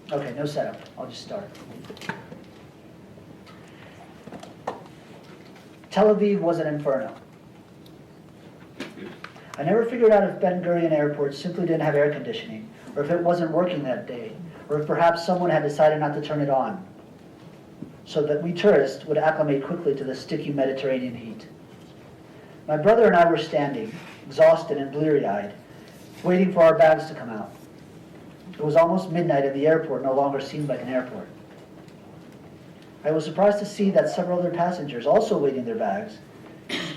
Okay, no setup. I'll just start. Tel Aviv was an inferno. I never figured out if Ben Gurion Airport simply didn't have air conditioning, or if it wasn't working that day, or if perhaps someone had decided not to turn it on, so that we tourists would acclimate quickly to the sticky Mediterranean heat. My brother and I were standing, exhausted and bleary-eyed, waiting for our bags to come out. It was almost midnight and the airport no longer seemed like an airport. I was surprised to see that several other passengers, also waiting their bags,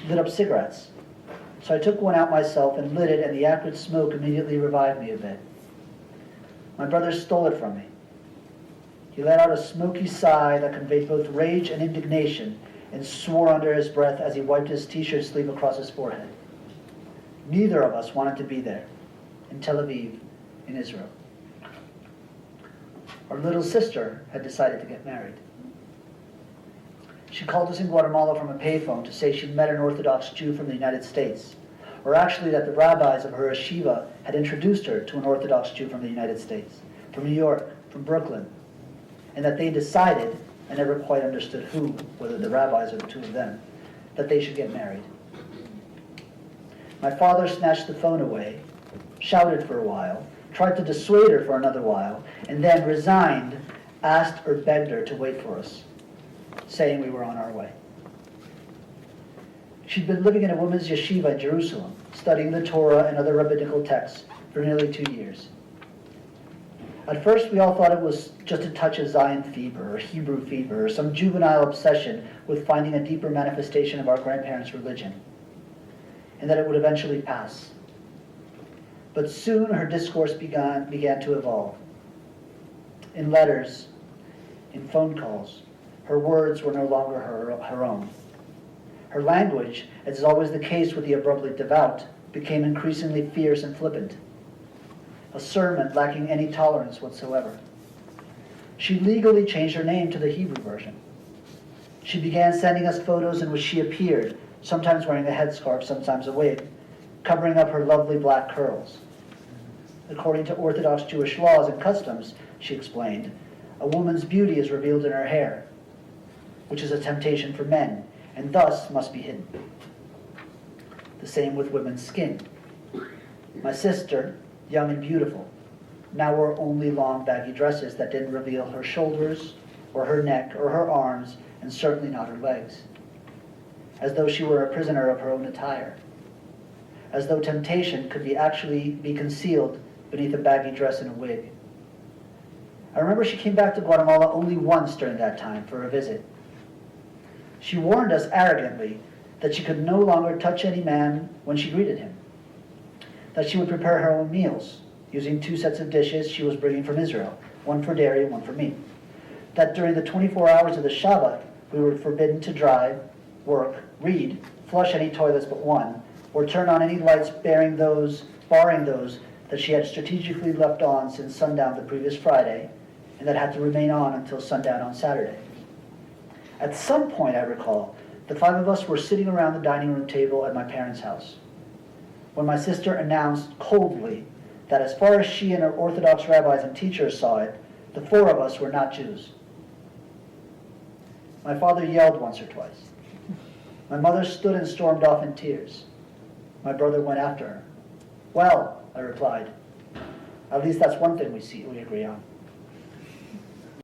lit up cigarettes. So I took one out myself and lit it, and the acrid smoke immediately revived me a bit. My brother stole it from me. He let out a smoky sigh that conveyed both rage and indignation, and swore under his breath as he wiped his t-shirt sleeve across his forehead. Neither of us wanted to be there, in Tel Aviv, in Israel. Our little sister had decided to get married. She called us in Guatemala from a payphone to say she'd met an Orthodox Jew from the United States, or actually that the rabbis of her yeshiva had introduced her to an Orthodox Jew from the United States, from New York, from Brooklyn, and that they decided, I never quite understood who, whether the rabbis or the two of them, that they should get married. My father snatched the phone away, shouted for a while, tried to dissuade her for another while, and then, resigned, asked or begged her to wait for us, saying we were on our way. She'd been living in a women's yeshiva in Jerusalem, studying the Torah and other rabbinical texts for nearly 2 years. At first, we all thought it was just a touch of Zion fever or Hebrew fever or some juvenile obsession with finding a deeper manifestation of our grandparents' religion, and that it would eventually pass. But soon her discourse began to evolve. In letters, in phone calls, her words were no longer her own. Her language, as is always the case with the abruptly devout, became increasingly fierce and flippant, a sermon lacking any tolerance whatsoever. She legally changed her name to the Hebrew version. She began sending us photos in which she appeared, sometimes wearing a headscarf, sometimes a wig, covering up her lovely black curls. According to Orthodox Jewish laws and customs, she explained, a woman's beauty is revealed in her hair, which is a temptation for men, and thus must be hidden. The same with women's skin. My sister, young and beautiful, now wore only long baggy dresses that didn't reveal her shoulders, or her neck, or her arms, and certainly not her legs, as though she were a prisoner of her own attire, as though temptation could actually be concealed beneath a baggy dress and a wig. I remember she came back to Guatemala only once during that time for a visit. She warned us arrogantly that she could no longer touch any man when she greeted him, that she would prepare her own meals, using 2 sets of dishes she was bringing from Israel, one for dairy and one for meat, that during the 24 hours of the Shabbat, we were forbidden to drive, work, read, flush any toilets but one, or turn on any lights barring those that she had strategically left on since sundown the previous Friday, and that had to remain on until sundown on Saturday. At some point, I recall, the 5 of us were sitting around the dining room table at my parents' house, when my sister announced coldly that as far as she and her Orthodox rabbis and teachers saw it, the 4 of us were not Jews. My father yelled once or twice. My mother stood and stormed off in tears. My brother went after her. Well, I replied, at least that's one thing we agree on.